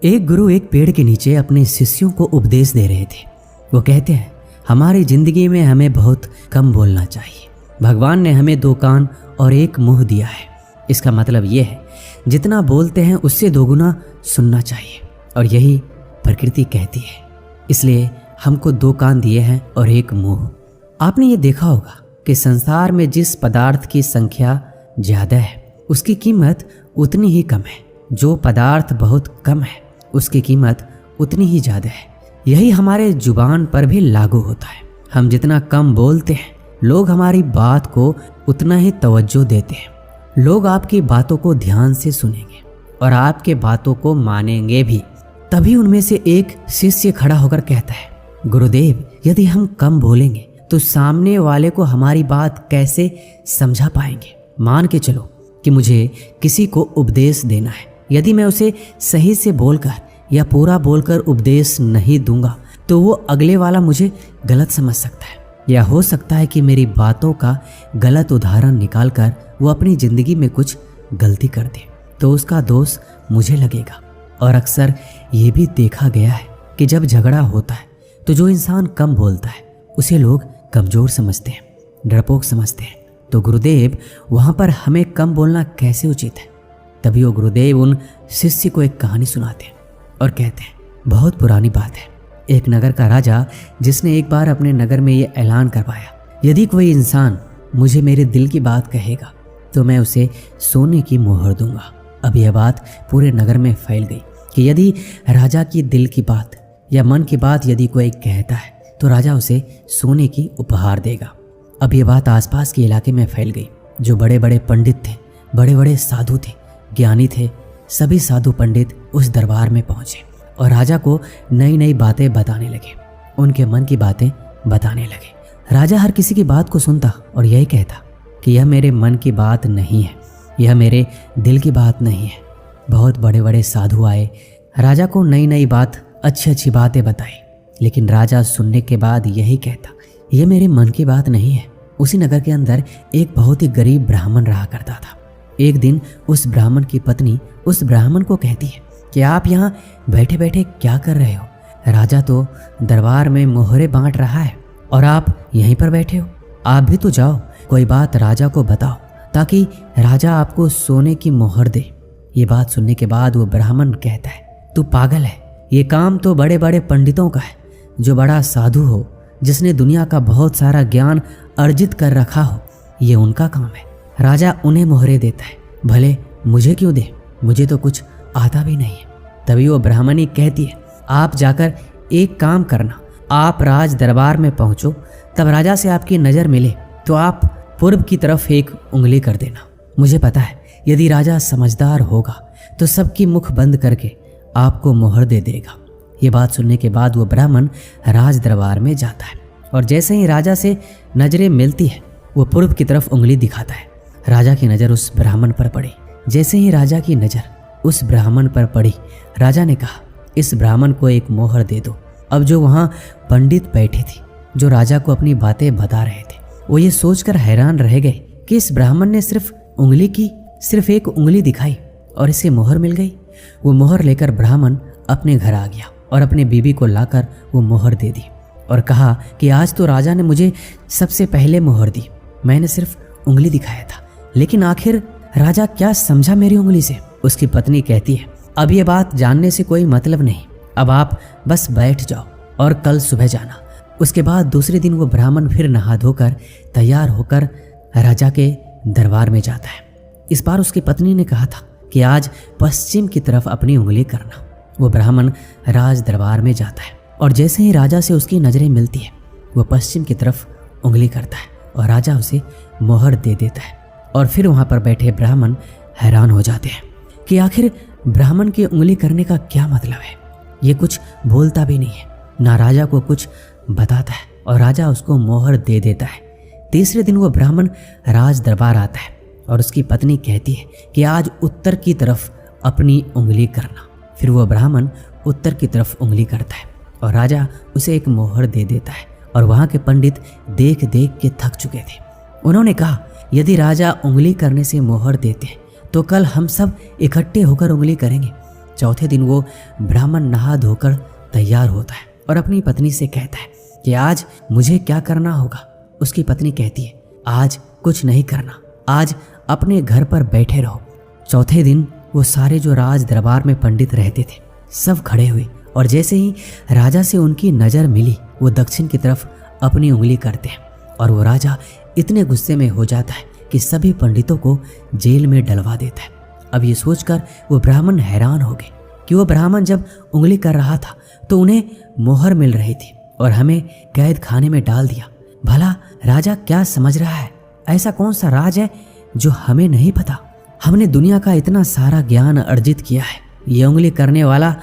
एक गुरु एक पेड़ के नीचे अपने शिष्यों को उपदेश दे रहे थे। वो कहते हैं, हमारी जिंदगी में हमें बहुत कम बोलना चाहिए। भगवान ने हमें 2 कान और 1 मुंह दिया है। इसका मतलब ये है, जितना बोलते हैं उससे 2 गुना सुनना चाहिए, और यही प्रकृति कहती है। इसलिए हमको 2 कान दिए हैं और 1 मुंह। आपने ये देखा होगा कि संसार में जिस पदार्थ की संख्या ज़्यादा है उसकी कीमत उतनी ही कम है। जो पदार्थ बहुत कम है उसकी कीमत उतनी ही ज़्यादा है। यही हमारे जुबान पर भी लागू होता है। हम जितना कम बोलते हैं लोग हमारी बात को उतना ही तवज्जो देते हैं। लोग आपकी बातों को ध्यान से सुनेंगे और आपके बातों को मानेंगे भी। तभी उनमें से एक शिष्य खड़ा होकर कहता है, गुरुदेव, यदि हम कम बोलेंगे तो सामने वाले को हमारी बात कैसे समझा पाएंगे। मान के चलो कि मुझे किसी को उपदेश देना है। यदि मैं उसे सही से बोलकर या पूरा बोलकर उपदेश नहीं दूंगा तो वो अगले वाला मुझे गलत समझ सकता है, या हो सकता है कि मेरी बातों का गलत उदाहरण निकालकर वो अपनी ज़िंदगी में कुछ गलती कर दे, तो उसका दोष मुझे लगेगा। और अक्सर ये भी देखा गया है कि जब झगड़ा होता है तो जो इंसान कम बोलता है उसे लोग कमज़ोर समझते हैं, डरपोक समझते हैं। तो गुरुदेव, वहाँ पर हमें कम बोलना कैसे उचित है? तभी वो गुरुदेव उन शिष्य को एक कहानी सुनाते हैं और कहते हैं, बहुत पुरानी बात है। एक नगर का राजा, जिसने एक बार अपने नगर में ये ऐलान करवाया, यदि कोई इंसान मुझे मेरे दिल की बात कहेगा तो मैं उसे सोने की मोहर दूंगा। अब यह बात पूरे नगर में फैल गई कि यदि राजा की दिल की बात या मन की बात यदि कोई कहता है तो राजा उसे सोने की उपहार देगा। अब ये बात आसपास के इलाके में फैल गई। जो बड़े बड़े पंडित थे, बड़े बड़े साधु थे, ज्ञानी थे, सभी साधु पंडित उस दरबार में पहुंचे और राजा को नई नई बातें बताने लगे, उनके मन की बातें बताने लगे। राजा हर किसी की बात को सुनता और यही कहता कि यह मेरे मन की बात नहीं है, यह मेरे दिल की बात नहीं है। बहुत बड़े बड़े साधु आए, राजा को नई नई बात, अच्छी अच्छी बातें बताई, लेकिन राजा सुनने के बाद यही कहता, यह मेरे मन की बात नहीं है। उसी नगर के अंदर एक बहुत ही गरीब ब्राह्मण रहा करता था। एक दिन उस ब्राह्मण की पत्नी उस ब्राह्मण को कहती है कि आप यहाँ बैठे बैठे क्या कर रहे हो? राजा तो दरबार में मोहरे बांट रहा है और आप यहीं पर बैठे हो। आप भी तो जाओ, कोई बात राजा को बताओ ताकि राजा आपको सोने की मोहर दे। ये बात सुनने के बाद वो ब्राह्मण कहता है, तू पागल है, ये काम तो बड़े बड़े पंडितों का है। जो बड़ा साधु हो, जिसने दुनिया का बहुत सारा ज्ञान अर्जित कर रखा हो, ये उनका काम है। राजा उन्हें मोहरे देता है, भले मुझे क्यों दे, मुझे तो कुछ आता भी नहीं है। तभी वो ब्राह्मणी कहती है, आप जाकर एक काम करना, आप राज दरबार में पहुंचो, तब राजा से आपकी नज़र मिले तो आप पूर्व की तरफ एक उंगली कर देना। मुझे पता है यदि राजा समझदार होगा तो सबकी मुख बंद करके आपको मोहर दे देगा। ये बात सुनने के बाद वो ब्राह्मण राज दरबार में जाता है और जैसे ही राजा से नजरें मिलती है वो पूर्व की तरफ उंगली दिखाता है। राजा की नज़र उस ब्राह्मण पर पड़ी। जैसे ही राजा की नज़र उस ब्राह्मण पर पड़ी, राजा ने कहा, इस ब्राह्मण को एक मोहर दे दो। अब जो वहाँ पंडित बैठे थे, जो राजा को अपनी बातें बता रहे थे, वो ये सोचकर हैरान रह गए कि इस ब्राह्मण ने सिर्फ एक उंगली दिखाई और इसे मोहर मिल गई। वो मोहर लेकर ब्राह्मण अपने घर आ गया और अपने बीबी को लाकर वो मोहर दे दी और कहा कि आज तो राजा ने मुझे सबसे पहले मोहर दी, मैंने सिर्फ उंगली दिखाया था, लेकिन आखिर राजा क्या समझा मेरी उंगली से? उसकी पत्नी कहती है, अब ये बात जानने से कोई मतलब नहीं, अब आप बस बैठ जाओ और कल सुबह जाना। उसके बाद दूसरे दिन वो ब्राह्मण फिर नहा धोकर तैयार होकर राजा के दरबार में जाता है। इस बार उसकी पत्नी ने कहा था कि आज पश्चिम की तरफ अपनी उंगली करना। वो ब्राह्मण राज दरबार में जाता है और जैसे ही राजा से उसकी नज़रें मिलती है वो पश्चिम की तरफ उंगली करता है और राजा उसे मोहर दे देता है। और फिर वहाँ पर बैठे ब्राह्मण हैरान हो जाते हैं कि आखिर ब्राह्मण की उंगली करने का क्या मतलब है। ये कुछ बोलता भी नहीं है, ना राजा को कुछ बताता है और राजा उसको मोहर दे देता है। तीसरे दिन वो ब्राह्मण राज दरबार आता है और उसकी पत्नी कहती है कि आज उत्तर की तरफ अपनी उंगली करना। फिर वो ब्राह्मण उत्तर की तरफ उंगली करता है और राजा उसे एक मोहर दे देता है। और वहाँ के पंडित देख देख के थक चुके थे। उन्होंने कहा, यदि राजा उंगली करने से मोहर देते हैं तो कल हम सब इकट्ठे होकर उंगली करेंगे। चौथे दिन वो ब्राह्मण नहा धोकर तैयार होता है और अपनी पत्नी से कहता है कि आज मुझे क्या करना होगा। उसकी पत्नी कहती है, आज कुछ नहीं करना, आज अपने घर पर बैठे रहो। चौथे दिन वो सारे जो राज दरबार में पंडित रहते थे सब खड़े हुए और जैसे ही राजा से उनकी नज़र मिली वो दक्षिण की तरफ अपनी उंगली करते हैं और वो राजा इतने गुस्से में हो जाता है कि सभी पंडितों को जेल में डलवा देता है। अब ये सोचकर वो ब्राह्मण हैरान हो गए कि वो ब्राह्मण जब उंगली कर रहा था तो उन्हें मोहर मिल रही थी और हमें कैद खाने में डाल दिया। भला राजा क्या समझ रहा है? ऐसा कौन सा राज है जो हमें नहीं पता? हमने दुनिया का इतना सारा ज्ञान अर्जित किया है, ये उंगली करने वाला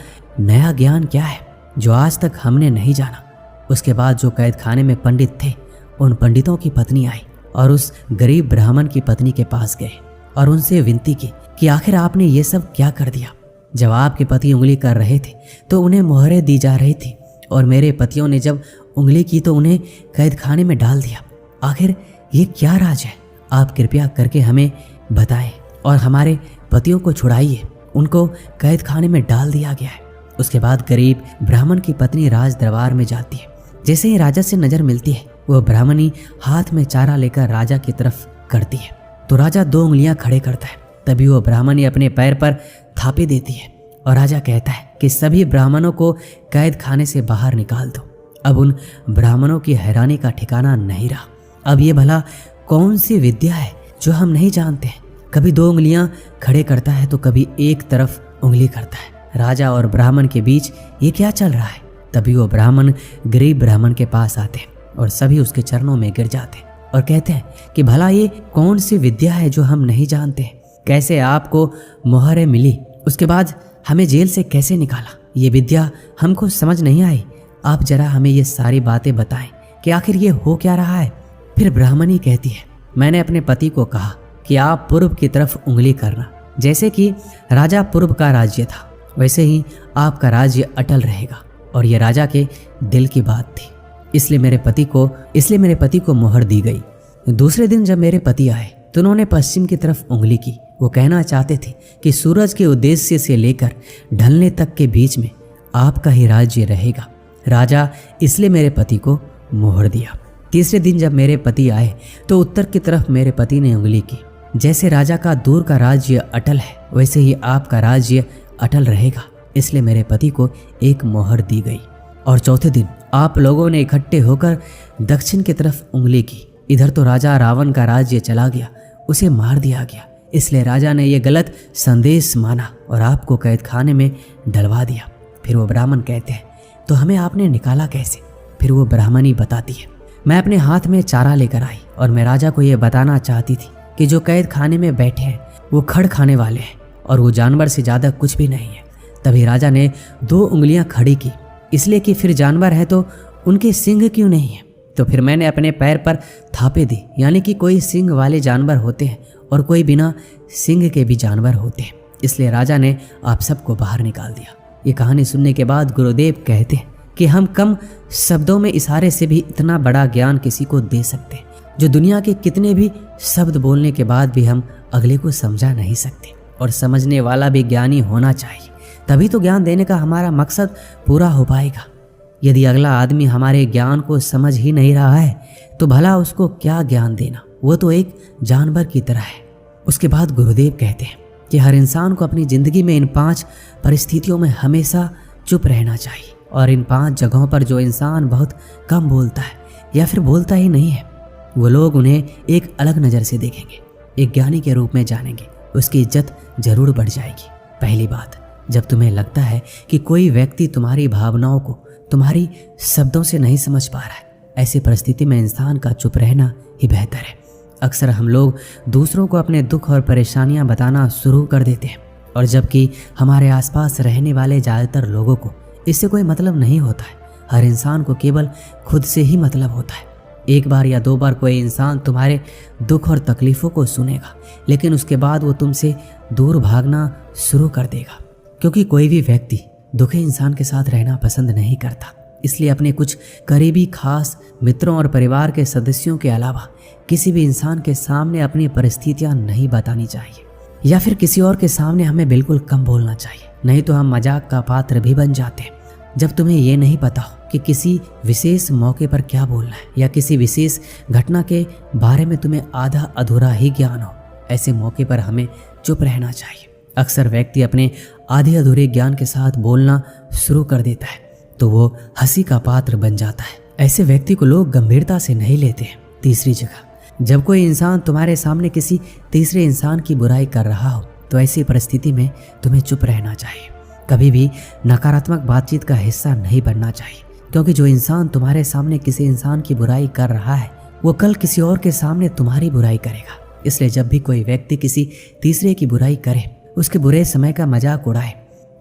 नया ज्ञान क्या है जो आज तक हमने नहीं जाना? उसके बाद जो कैद खाने में पंडित थे उन पंडितों की पत्नी आई और उस गरीब ब्राह्मण की पत्नी के पास गए और उनसे विनती की कि आखिर आपने ये सब क्या कर दिया? जब आपके पति उंगली कर रहे थे तो उन्हें मोहरें दी जा रही थी और मेरे पतियों ने जब उंगली की तो उन्हें कैद खाने में डाल दिया। आखिर ये क्या राज है? आप कृपया करके हमें बताएं और हमारे पतियों को छुड़ाइए, उनको कैद खाने में डाल दिया गया है। उसके बाद गरीब ब्राह्मण की पत्नी राज दरबार में जाती है। जैसे ही राजा से नजर मिलती है वो ब्राह्मणी हाथ में चारा लेकर राजा की तरफ करती है तो राजा 2 उंगलियां खड़े करता है। तभी वो ब्राह्मणी अपने पैर पर थापे देती है और राजा कहता है कि सभी ब्राह्मणों को कैद खाने से बाहर निकाल दो। अब उन ब्राह्मणों की हैरानी का ठिकाना नहीं रहा। अब ये भला कौन सी विद्या है जो हम नहीं जानते हैं? कभी 2 उंगलियां खड़े करता है तो कभी एक तरफ उंगली करता है। राजा और ब्राह्मण के बीच ये क्या चल रहा है? तभी वो ब्राह्मण गरीब ब्राह्मण के पास आते हैं और सभी उसके चरणों में गिर जाते हैं और कहते हैं कि भला ये कौन सी विद्या है जो हम नहीं जानते हैं? कैसे आपको मोहरें मिली? उसके बाद हमें जेल से कैसे निकाला? ये विद्या हमको समझ नहीं आई। आप जरा हमें ये सारी बातें बताएं कि आखिर ये हो क्या रहा है। फिर ब्राह्मणी कहती है, मैंने अपने पति को कहा कि आप पूर्व की तरफ उंगली करना। जैसे कि राजा पूर्व का राज्य था वैसे ही आपका राज्य अटल रहेगा और ये राजा के दिल की बात थी, इसलिए मेरे पति को मोहर दी गई। दूसरे दिन जब मेरे पति आए तो उन्होंने पश्चिम की तरफ उंगली की। वो कहना चाहते थे कि सूरज के उद्देश्य से लेकर ढलने तक के बीच में आपका ही राज्य रहेगा। राजा इसलिए मेरे पति को मोहर दिया। तीसरे दिन जब मेरे पति आए तो उत्तर की तरफ मेरे पति ने उंगली की। जैसे राजा का दूर का राज्य अटल है वैसे ही आपका राज्य अटल रहेगा, इसलिए मेरे पति को एक मोहर दी गई। और चौथे दिन आप लोगों ने इकट्ठे होकर दक्षिण की तरफ उंगली की। इधर तो राजा रावण का राज्य चला गया, उसे मार दिया गया, इसलिए राजा ने यह गलत संदेश माना और आपको कैद खाने में डलवा दिया। फिर वो ब्राह्मण कहते हैं, तो हमें आपने निकाला कैसे? फिर वो ब्राह्मणी बताती है, मैं अपने हाथ में चारा लेकर आई और मैं राजा को यह बताना चाहती थी कि जो कैद खाने में बैठे हैं वो खड़ खाने वाले हैं और वो जानवर से ज़्यादा कुछ भी नहीं है। तभी राजा ने 2 उंगलियां खड़ी की, इसलिए कि फिर जानवर है तो उनके सींग क्यों नहीं है? तो फिर मैंने अपने पैर पर थापे दी, यानी कि कोई सींग वाले जानवर होते हैं और कोई बिना सींग के भी जानवर होते हैं, इसलिए राजा ने आप सबको बाहर निकाल दिया। ये कहानी सुनने के बाद गुरुदेव कहते हैं कि हम कम शब्दों में इशारे से भी इतना बड़ा ज्ञान किसी को दे सकते हैं जो दुनिया के कितने भी शब्द बोलने के बाद भी हम अगले को समझा नहीं सकते। और समझने वाला भी ज्ञानी होना चाहिए, तभी तो ज्ञान देने का हमारा मकसद पूरा हो पाएगा। यदि अगला आदमी हमारे ज्ञान को समझ ही नहीं रहा है तो भला उसको क्या ज्ञान देना? वो तो एक जानवर की तरह है। उसके बाद गुरुदेव कहते हैं कि हर इंसान को अपनी ज़िंदगी में इन 5 परिस्थितियों में हमेशा चुप रहना चाहिए और इन 5 जगहों पर जो इंसान बहुत कम बोलता है या फिर बोलता ही नहीं है वो लोग उन्हें एक अलग नज़र से देखेंगे, एक ज्ञानी के रूप में जानेंगे, उसकी इज्जत जरूर बढ़ जाएगी। पहली बात, जब तुम्हें लगता है कि कोई व्यक्ति तुम्हारी भावनाओं को तुम्हारी शब्दों से नहीं समझ पा रहा है, ऐसी परिस्थिति में इंसान का चुप रहना ही बेहतर है। अक्सर हम लोग दूसरों को अपने दुख और परेशानियां बताना शुरू कर देते हैं और जबकि हमारे आसपास रहने वाले ज़्यादातर लोगों को इससे कोई मतलब नहीं होता है। हर इंसान को केवल खुद से ही मतलब होता है। एक बार या 2 बार कोई इंसान तुम्हारे दुख और तकलीफ़ों को सुनेगा, लेकिन उसके बाद वो तुमसे दूर भागना शुरू कर देगा, क्योंकि कोई भी व्यक्ति दुखी इंसान के साथ रहना पसंद नहीं करता। इसलिए अपने कुछ करीबी खास मित्रों और परिवार के सदस्यों के अलावा किसी भी इंसान के सामने अपनी परिस्थितियां नहीं बतानी चाहिए, या फिर किसी और के सामने हमें बिल्कुल कम बोलना चाहिए। नहीं तो हम मजाक का पात्र भी बन जाते हैं। जब तुम्हें ये नहीं पता हो कि किसी विशेष मौके पर क्या बोलना है या किसी विशेष घटना के बारे में तुम्हें आधा अधूरा ही ज्ञान हो, ऐसे मौके पर हमें चुप रहना चाहिए। अक्सर व्यक्ति अपने आधे अधूरे ज्ञान के साथ बोलना शुरू कर देता है तो वो हंसी का पात्र बन जाता है। ऐसे व्यक्ति को लोग गंभीरता से नहीं लेते हैं। तीसरी जगह, जब कोई इंसान तुम्हारे सामने किसी तीसरे इंसान की बुराई कर रहा हो तो ऐसी परिस्थिति में तुम्हें चुप रहना चाहिए। कभी भी नकारात्मक बातचीत का हिस्सा नहीं बनना चाहिए, क्योंकि जो इंसान तुम्हारे सामने किसी इंसान की बुराई कर रहा है वो कल किसी और के सामने तुम्हारी बुराई करेगा। इसलिए जब भी कोई व्यक्ति किसी तीसरे की बुराई करे, उसके बुरे समय का मजाक उड़ाए,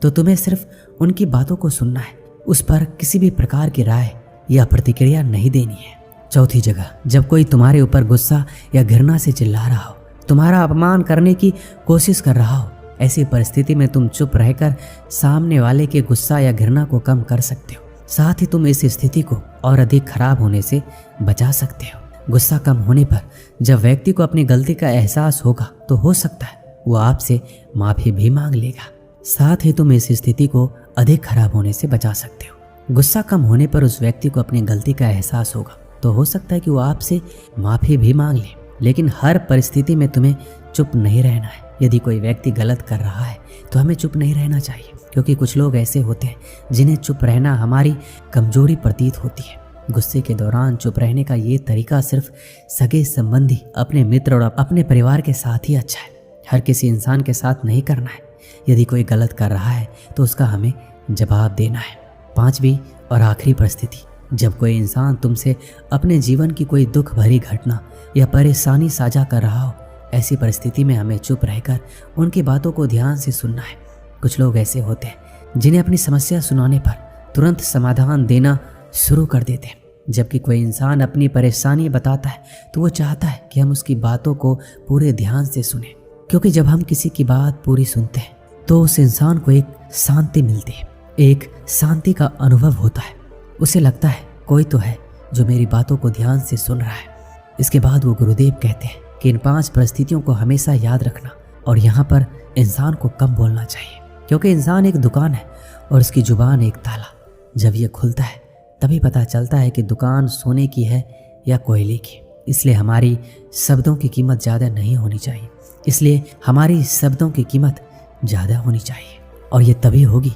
तो तुम्हें सिर्फ उनकी बातों को सुनना है, उस पर किसी भी प्रकार की राय या प्रतिक्रिया नहीं देनी है। चौथी जगह, जब कोई तुम्हारे ऊपर गुस्सा या घृणा से चिल्ला रहा हो, तुम्हारा अपमान करने की कोशिश कर रहा हो, ऐसी परिस्थिति में तुम चुप रहकर सामने वाले के गुस्सा या घृणा को कम कर सकते हो। साथ ही तुम इस स्थिति को और अधिक खराब होने से बचा सकते हो। गुस्सा कम होने पर जब व्यक्ति को अपनी गलती का एहसास होगा तो हो सकता है वो आपसे माफी भी मांग लेगा। साथ ही तुम इस स्थिति को अधिक खराब होने से बचा सकते हो। गुस्सा कम होने पर उस व्यक्ति को अपनी गलती का एहसास होगा तो हो सकता है कि वो आपसे माफी भी मांग ले, लेकिन हर परिस्थिति में तुम्हें चुप नहीं रहना है। यदि कोई व्यक्ति गलत कर रहा है तो हमें चुप नहीं रहना चाहिए, क्योंकि कुछ लोग ऐसे होते हैं जिन्हें चुप रहना हमारी कमजोरी प्रतीत होती है। गुस्से के दौरान चुप रहने का ये तरीका सिर्फ सगे संबंधी, अपने मित्र और अपने परिवार के साथ ही अच्छा है। हर किसी इंसान के साथ नहीं करना है। यदि कोई गलत कर रहा है तो उसका हमें जवाब देना है। पांचवी और आखिरी परिस्थिति, जब कोई इंसान तुमसे अपने जीवन की कोई दुख भरी घटना या परेशानी साझा कर रहा हो, ऐसी परिस्थिति में हमें चुप रहकर उनकी बातों को ध्यान से सुनना है। कुछ लोग ऐसे होते हैं जिन्हें अपनी समस्या सुनाने पर तुरंत समाधान देना शुरू कर देते हैं, जबकि कोई इंसान अपनी परेशानी बताता है तो वो चाहता है कि हम उसकी बातों को पूरे ध्यान से सुने, क्योंकि जब हम किसी की बात पूरी सुनते हैं तो उस इंसान को एक शांति मिलती है, एक शांति का अनुभव होता है। उसे लगता है कोई तो है जो मेरी बातों को ध्यान से सुन रहा है। इसके बाद वो गुरुदेव कहते हैं कि इन 5 परिस्थितियों को हमेशा याद रखना और यहाँ पर इंसान को कम बोलना चाहिए, क्योंकि इंसान एक दुकान है और उसकी जुबान एक ताला। जब ये खुलता है तभी पता चलता है कि दुकान सोने की है या कोयले की। इसलिए हमारी शब्दों की कीमत ज़्यादा नहीं होनी चाहिए। इसलिए हमारी शब्दों की कीमत ज़्यादा होनी चाहिए, और ये तभी होगी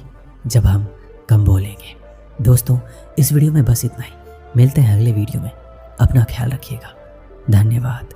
जब हम कम बोलेंगे। दोस्तों, इस वीडियो में बस इतना ही। मिलते हैं अगले वीडियो में। अपना ख्याल रखिएगा। धन्यवाद।